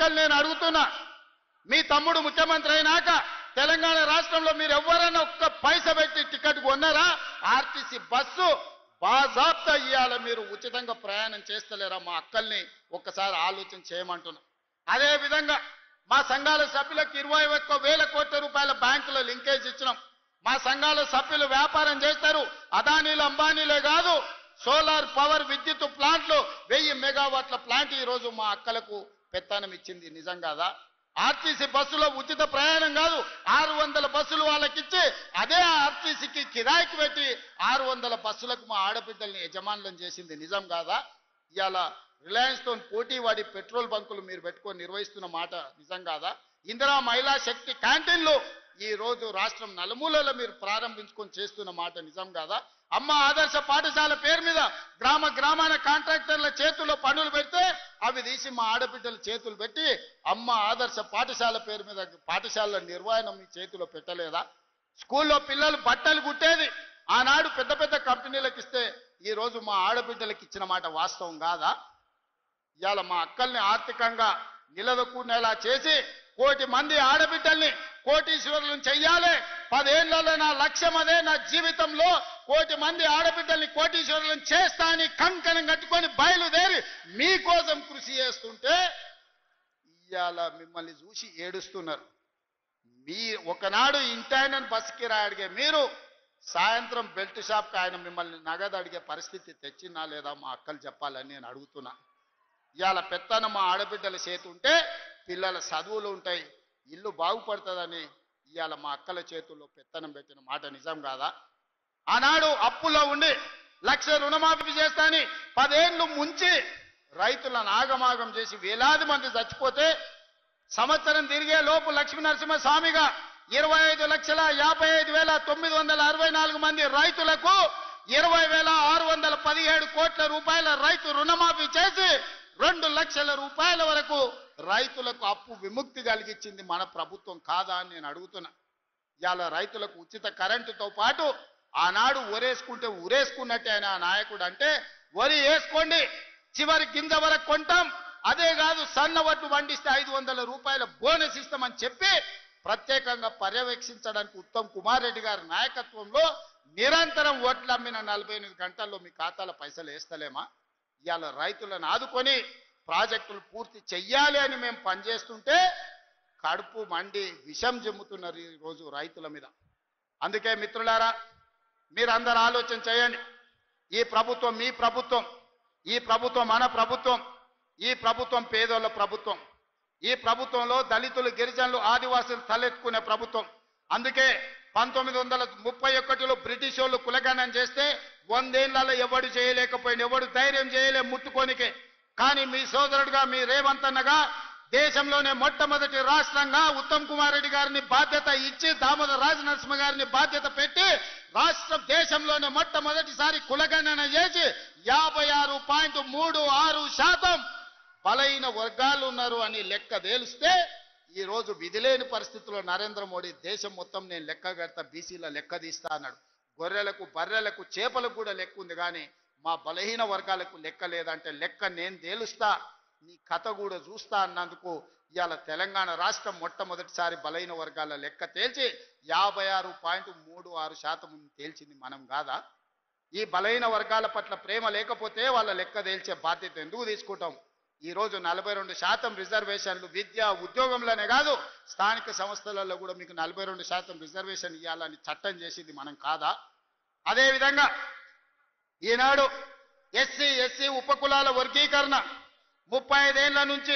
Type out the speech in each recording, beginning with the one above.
అక్కలు నేను అడుగుతున్నా, మీ తమ్ముడు ముఖ్యమంత్రి అయినాక తెలంగాణ రాష్ట్రంలో మీరు ఎవరైనా ఒక్క పైస పెట్టి టికెట్ కొన్నారా? ఆర్టీసీ బస్సు బాజాబ్తా ఇయ్యాల మీరు ఉచితంగా ప్రయాణం చేస్తలేరా? మా అక్కల్ని ఒక్కసారి ఆలోచన చేయమంటున్నా. అదే విధంగా మా సంఘాల సభ్యులకు 21,000 కోట్ల రూపాయల బ్యాంకులో లింకేజ్ ఇచ్చినాం. మా సంఘాల సభ్యులు వ్యాపారం చేస్తారు. అదానీలు అంబానీలే కాదు, సోలార్ పవర్ విద్యుత్ ప్లాంట్లు 1000 మెగావాట్ల ప్లాంట్ ఈ రోజు మా అక్కలకు పెత్తనం ఇచ్చింది. నిజం కాదా? ఆర్టీసీ బస్సులో ఉచిత ప్రయాణం కాదు, 600 బస్సులు వాళ్ళకిచ్చి అదే ఆర్టీసీకి కిరాయికి పెట్టి 600 బస్సులకు మా ఆడబిడ్డల్ని యజమానులను చేసింది. నిజం కాదా? ఇవాళ రిలయన్స్ తో పోటీ వాడి పెట్రోల్ బంకులు మీరు పెట్టుకొని నిర్వహిస్తున్న మాట నిజం కాదా? ఇందిరా మహిళా శక్తి క్యాంటీన్లు ఈ రోజు రాష్ట్రం నలుమూలలో మీరు ప్రారంభించుకొని చేస్తున్న మాట నిజం కాదా? అమ్మ ఆదర్శ పాఠశాల పేరు మీద గ్రామాన కాంట్రాక్టర్ల చేతుల్లో పనులు పెడితే అవి తీసి మా ఆడబిడ్డల చేతులు పెట్టి అమ్మ ఆదర్శ పాఠశాల పేరు మీద పాఠశాలల నిర్వహణ మీ చేతిలో పెట్టలేదా? స్కూల్లో పిల్లలు బట్టలు కుట్టేది ఆనాడు పెద్ద పెద్ద కంపెనీలకు ఇస్తే ఈ రోజు మా ఆడబిడ్డలకు ఇచ్చిన మాట వాస్తవం కాదా? ఇవాళ మా అక్కల్ని ఆర్థికంగా నిలదొక్కునేలా చేసి 1 కోటి మంది ఆడబిడ్డల్ని కోటీశ్వరులను చెయ్యాలి. 10 ఏళ్లలో నా లక్ష్యం అదే. నా జీవితంలో 1 కోటి మంది ఆడబిడ్డల్ని కోటీశ్వరులను చేస్తా అని కంకణం కట్టుకొని బయలుదేరి మీకోసం కృషి చేస్తుంటే ఇవాళ మిమ్మల్ని చూసి ఏడుస్తున్నారు. మీ ఒకనాడు ఇంటాయనని బస్సు కిరాయి అడిగే మీరు సాయంత్రం బెల్ట్ షాప్కి ఆయన మిమ్మల్ని నగదు అడిగే పరిస్థితి తెచ్చినా లేదా? మా అక్కలు చెప్పాలని నేను అడుగుతున్నా. ఇవాళ పెత్తనం మా ఆడబిడ్డల చేతి ఉంటే పిల్లల చదువులు ఉంటాయి, ఇల్లు బాగుపడుతుందని ఇవాళ మా అక్కల చేతుల్లో పెత్తనం పెట్టిన మాట నిజం కాదా? ఆనాడు అప్పుల్లో ఉండి 1,00,000 రుణమాఫీ చేస్తాని 10 ఏళ్లు ముంచి రైతులను ఆగమాగం చేసి వేలాది మంది చచ్చిపోతే సంవత్సరం తిరిగే లోపు లక్ష్మీనరసింహస్వామిగా 25,55,964 మంది రైతులకు 20,617 కోట్ల రూపాయల రైతు రుణమాఫీ చేసి 2 లక్షల రూపాయల వరకు రైతులకు అప్పు విముక్తి కలిగించింది మన ప్రభుత్వం కాదా అని నేను అడుగుతున్నా. ఇవాళ రైతులకు ఉచిత కరెంటుతో పాటు ఆనాడు ఒరేసుకుంటే ఉరేసుకున్నట్టే ఆయన నాయకుడు అంటే వరి వేసుకోండి చివరి గింజ వరకు కొంటాం, అదే కాదు సన్న వడ్లు పండిస్తే 500 రూపాయల బోనస్ ఇస్తామని చెప్పి ప్రత్యేకంగా పర్యవేక్షించడానికి ఉత్తమ్ కుమార్ రెడ్డి గారి నాయకత్వంలో నిరంతరం వడ్లు అమ్మిన 48 గంటల్లో మీ ఖాతాలో పైసలు వేస్తలేమా? ఇవాళ రైతులను ఆదుకొని ప్రాజెక్టులు పూర్తి చెయ్యాలి అని మేము పనిచేస్తుంటే కడుపు మండి విషం జమ్ముతున్నారు ఈ రోజు రైతుల మీద. అందుకే మిత్రులారా, మీరందరూ ఆలోచన చేయండి. ఈ ప్రభుత్వం మీ ప్రభుత్వం, ఈ ప్రభుత్వం మన ప్రభుత్వం, ఈ ప్రభుత్వం పేదోళ్ళ ప్రభుత్వం, ఈ ప్రభుత్వంలో దళితులు గిరిజనులు ఆదివాసులు తలెత్తుకునే ప్రభుత్వం. అందుకే 1931లో బ్రిటిష్ వాళ్ళు కులగణన చేస్తే 100 ఏళ్లలో ఎవడు చేయలేకపోయింది, ఎవడు ధైర్యం చేయలే ముట్టుకోనికే. కానీ మీ సోదరుడుగా మీ రేవంత్ అన్నగా దేశంలోనే మొట్టమొదటి రాష్ట్రంగా ఉత్తమ్ కుమార్ రెడ్డి గారిని బాధ్యత ఇచ్చి దామోదర రాజనరసింహ గారిని బాధ్యత పెట్టి రాష్ట్ర దేశంలోనే మొట్టమొదటిసారి కులగణన చేసి 56.36% బలైన వర్గాలు ఉన్నారు అని లెక్క తేలిస్తే ఈ రోజు విధిలేని పరిస్థితుల్లో నరేంద్ర మోడీ దేశం మొత్తం నేను లెక్క కడతా, బీసీల లెక్క తీస్తా అన్నాడు. గొర్రెలకు బర్రెలకు చేపలకు కూడా లెక్క ఉంది, కానీ మా బలహీన వర్గాలకు లెక్క లేదంటే లెక్క నేను తేలుస్తా, నీ కథ కూడా చూస్తా అన్నందుకు ఇవాళ తెలంగాణ రాష్ట్రం మొట్టమొదటిసారి బలహీన వర్గాల లెక్క తేల్చి 56.36% తేల్చింది మనం కాదా? ఈ బలహీన వర్గాల పట్ల ప్రేమ లేకపోతే వాళ్ళ లెక్క తేల్చే బాధ్యత ఎందుకు తీసుకుంటాం? ఈ రోజు 42% రిజర్వేషన్లు విద్య ఉద్యోగంలోనే కాదు స్థానిక సంస్థలలో కూడా మీకు 42% రిజర్వేషన్ ఇవ్వాలని చట్టం చేసింది మనం కాదా? అదేవిధంగా ఈనాడు ఎస్సీ ఉపకులాల వర్గీకరణ 35 ఏళ్ల నుంచి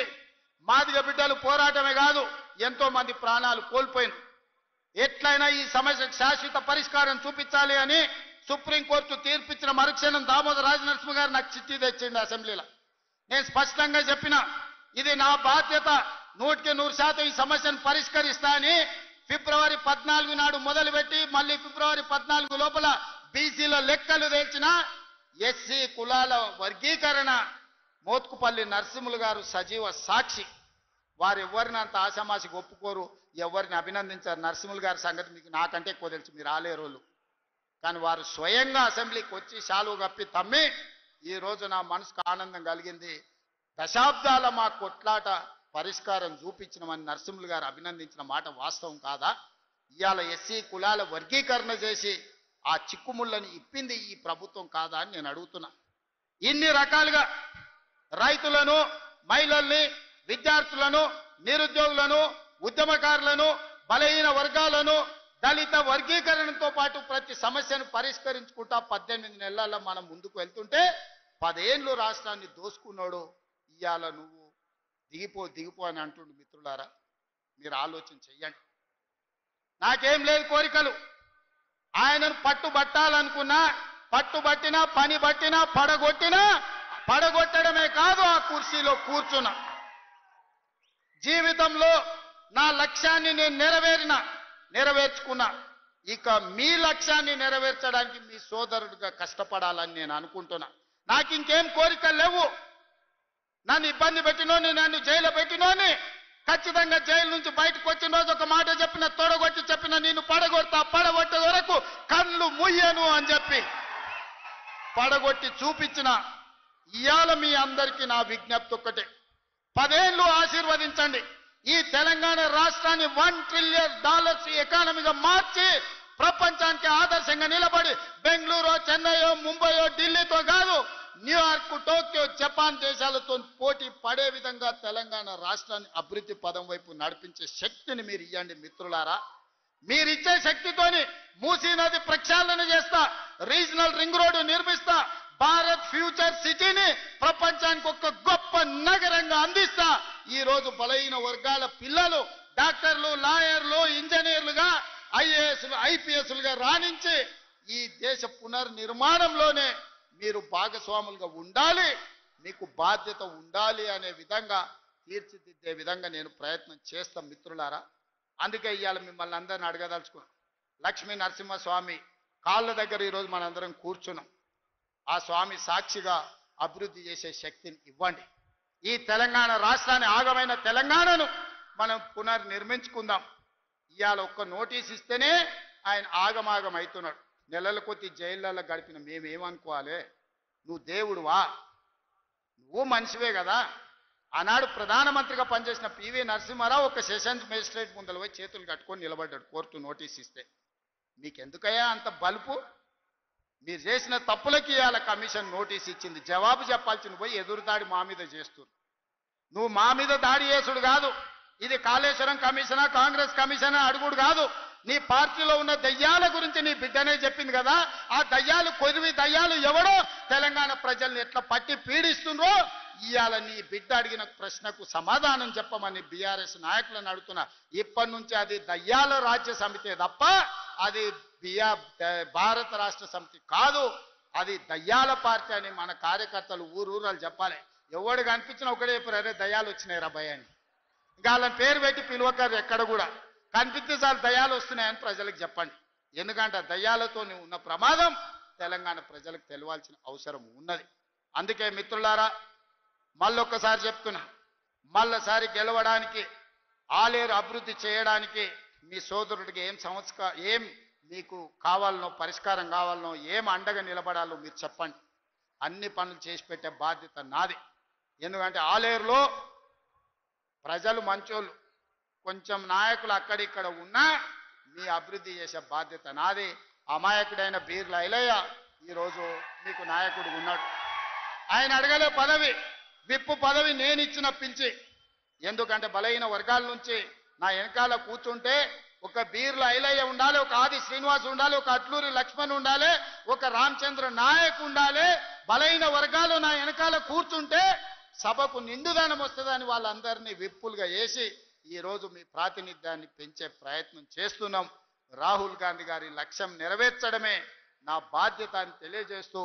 మాదిగ బిడ్డలు పోరాటమే కాదు ఎంతో మంది ప్రాణాలు కోల్పోయింది. ఎట్లయినా ఈ సమస్యకు శాశ్వత పరిష్కారం చూపించాలి అని సుప్రీంకోర్టు తీర్పిచ్చిన మరుక్షణం దామోదర రాజనరసింహ గారు నాకు చిట్టి తెచ్చింది అసెంబ్లీలో. నేను స్పష్టంగా చెప్పిన ఇది నా బాధ్యత, 100% ఈ సమస్యను పరిష్కరిస్తా అని ఫిబ్రవరి 14 నాడు మొదలుపెట్టి మళ్ళీ ఫిబ్రవరి 14 లోపల బీసీల లెక్కలు తేల్చిన ఎస్సీ కులాల వర్గీకరణ మోత్కుపల్లి నరసింహులు గారు సజీవ సాక్షి. వారు ఎవరిని అంత ఆశామాషికి ఒప్పుకోరు, ఎవరిని అభినందించారు. నరసింహులు గారి సంగతి మీకు నాకంటే ఎక్కువ తెలుసు, మీరు ఆలేరోళ్ళు. కానీ వారు స్వయంగా అసెంబ్లీకి వచ్చి శాలువ కప్పి తమ్మి ఈ రోజు నా మనసుకు ఆనందం కలిగింది. దశాబ్దాల మా కొట్లాట పరిష్కారం చూపించినమని నరసింహులు గారు అభినందించిన మాట వాస్తవం కాదా? ఇవాళ ఎస్సీ కులాల వర్గీకరణ చేసి ఆ చిక్కుముళ్ళని ఇప్పింది ఈ ప్రభుత్వం కాదా అని నేను అడుగుతున్నా. ఇన్ని రకాలుగా రైతులను, మహిళల్ని, విద్యార్థులను, నిరుద్యోగులను, ఉద్యమకారులను, బలహీన వర్గాలను, దళిత వర్గీకరణతో పాటు ప్రతి సమస్యను పరిష్కరించుకుంటా 18 నెలల్లో మనం ముందుకు వెళ్తుంటే 10 ఏళ్ళు రాష్ట్రాన్ని దోసుకున్నాడు. ఇవాళ నువ్వు దిగిపో అని అంటుండు. మిత్రులారా, మీరు ఆలోచన చెయ్యండి. నాకేం లేదు కోరికలు. ఆయనను పట్టుబట్టాలనుకున్నా, పట్టుబట్టినా, పని బట్టినా, పడగొట్టడమే కాదు ఆ కుర్చీలో కూర్చున్నా. జీవితంలో నా లక్ష్యాన్ని నేను నెరవేర్చుకున్నా. ఇక మీ లక్ష్యాన్ని నెరవేర్చడానికి మీ సోదరుడిగా కష్టపడాలని నేను అనుకుంటున్నా. నాకు ఇంకేం కోరికలు లేవు. నన్ను ఇబ్బంది పెట్టినోని, నన్ను జైలు పెట్టినోని ఖచ్చితంగా జైలు నుంచి బయటకు వచ్చిన రోజు ఒక మాట చెప్పిన, తొడగొట్టి చెప్పిన, నిన్ను పడగొట్టే వరకు కళ్ళు ముయ్యను అని చెప్పి పడగొట్టి చూపించిన. ఇవాళ మీ అందరికీ నా విజ్ఞప్తి ఒక్కటే, 10 ఏళ్ళు ఆశీర్వదించండి. ఈ తెలంగాణ రాష్ట్రాన్ని $1 ట్రిలియన్ ఎకానమీగా మార్చి ప్రపంచానికి ఆదర్శంగా నిలబడి బెంగళూరు, చెన్నైయో, ముంబైయో, ఢిల్లీతో కాదు, న్యూయార్క్, టోక్యో, జపాన్ దేశాలతో పోటీ పడే విధంగా తెలంగాణ రాష్ట్రాన్ని అభివృద్ధి పదం వైపు నడిపించే శక్తిని మీరు ఇవ్వండి మిత్రులారా. మీరిచ్చే శక్తితోని మూసీ నది ప్రక్షాళన చేస్తా, రీజనల్ రింగ్ రోడ్డు నిర్మిస్తా, భారత్ ఫ్యూచర్ సిటీని ప్రపంచానికి ఒక గొప్ప నగరంగా అందిస్తా. ఈ రోజు బలహీన వర్గాల పిల్లలు డాక్టర్లు, లాయర్లు, ఇంజనీర్లుగా, ఐఏఎస్లు, ఐపీఎస్లుగా రాణించి ఈ దేశ పునర్నిర్మాణంలోనే మీరు భాగస్వాములుగా ఉండాలి, మీకు బాధ్యత ఉండాలి అనే విధంగా తీర్చిదిద్దే విధంగా నేను ప్రయత్నం చేస్తాం మిత్రులారా. అందుకే ఇవాళ మిమ్మల్ని అందరిని అడగదలుచుకున్నాం. లక్ష్మీ నరసింహస్వామి కాళ్ళ దగ్గర ఈరోజు మనందరం కూర్చున్నాం. ఆ స్వామి సాక్షిగా అభివృద్ధి చేసే శక్తిని ఇవ్వండి. ఈ తెలంగాణ రాష్ట్రాన్ని, ఆగమైన తెలంగాణను మనం పునర్నిర్మించుకుందాం. ఇవాళ ఒక్క నోటీస్ ఇస్తేనే ఆయన ఆగమాగం అవుతున్నాడు. నెలల కొద్ది జైళ్ళల్లో గడిపిన మేమేమనుకోవాలి? నువ్వు దేవుడువా? నువ్వు మనిషివే కదా. ఆనాడు ప్రధానమంత్రిగా పనిచేసిన పివి నరసింహారావు ఒక సెషన్స్ మేజిస్ట్రేట్ ముందర పోయి చేతులు కట్టుకొని నిలబడ్డాడు కోర్టు నోటీస్ ఇస్తే. మీకెందుకయ్యా అంత బలుపు? మీరు చేసిన తప్పులకి ఇవాళ కమిషన్ నోటీస్ ఇచ్చింది. జవాబు చెప్పాల్సిన పోయి ఎదురుదాడి మా మీద చేస్తున్నారు. నువ్వు మా మీద దాడి చేసుడు కాదు, ఇది కాళేశ్వరం కమిషనా, కాంగ్రెస్ కమిషనా అడుగుడు కాదు. నీ పార్టీలో ఉన్న దయ్యాల గురించి నీ బిడ్డనే చెప్పింది కదా. ఆ దయ్యాలు, కొరివి దయ్యాలు ఎవడో తెలంగాణ ప్రజల్ని ఎట్లా పట్టి పీడిస్తుండ్రో ఇవాళ నీ బిడ్డ అడిగిన ప్రశ్నకు సమాధానం చెప్పమని బీఆర్ఎస్ నాయకులను అడుగుతున్నా. ఇప్పటి నుంచి అది దయ్యాల రాజ్య సమితి తప్ప అది భారత రాష్ట్ర సమితి కాదు, అది దయ్యాల పార్టీ అని మన కార్యకర్తలు ఊరూరాలు చెప్పాలి. ఎవడు కనిపించినా ఒకటే చెప్పారు, అరే దయ్యాలు వచ్చినాయి రా భయ అని. ఇంకా వాళ్ళని పేరు పెట్టి పిలువకారు ఎక్కడ కూడా. కనిపిస్తే చాలు దయ్యాలు వస్తున్నాయని ప్రజలకు చెప్పండి. ఎందుకంటే దయ్యాలతో ఉన్న ప్రమాదం తెలంగాణ ప్రజలకు తెలియాల్సిన అవసరం ఉన్నది. అందుకే మిత్రులారా, మళ్ళొక్కసారి చెప్తున్నా, మళ్ళసారి గెలవడానికి, ఆలేరు అభివృద్ధి చేయడానికి మీ సోదరుడికి ఏం మీకు కావాలనో, పరిష్కారం కావాలనో, ఏం అండగా నిలబడాలో మీరు చెప్పండి. అన్ని పనులు చేసి పెట్టే బాధ్యత నాది. ఎందుకంటే ఆలేరులో ప్రజలు మంచోళ్ళు, కొంచెం నాయకులు అక్కడిక్కడ ఉన్నా మీ అభివృద్ధి చేసే బాధ్యత నాది. అమాయకుడైన బీర్ల ఐలయ్య ఈరోజు మీకు నాయకుడు ఉన్నాడు. ఆయన అడగలే పదవి, విప్పు పదవి నేను ఇచ్చిన పిలిచి. ఎందుకంటే బలహీన వర్గాల నుంచి నా వెనకాల కూర్చుంటే ఒక బీర్ల ఐలయ్య ఉండాలి, ఒక ఆది శ్రీనివాస్ ఉండాలి, ఒక అట్లూరి లక్ష్మణ్ ఉండాలి, ఒక రామచంద్ర నాయక్ ఉండాలి. బలహీన వర్గాలు నా వెనకాల కూర్చుంటే సభకు నిండుదనం వస్తుందని వాళ్ళందరినీ విప్పులుగా వేసి ఈరోజు మీ ప్రాతినిధ్యాన్ని పెంచే ప్రయత్నం చేస్తున్నాం. రాహుల్ గాంధీ గారి లక్ష్యం నెరవేర్చడమే నా బాధ్యత అని తెలియజేస్తూ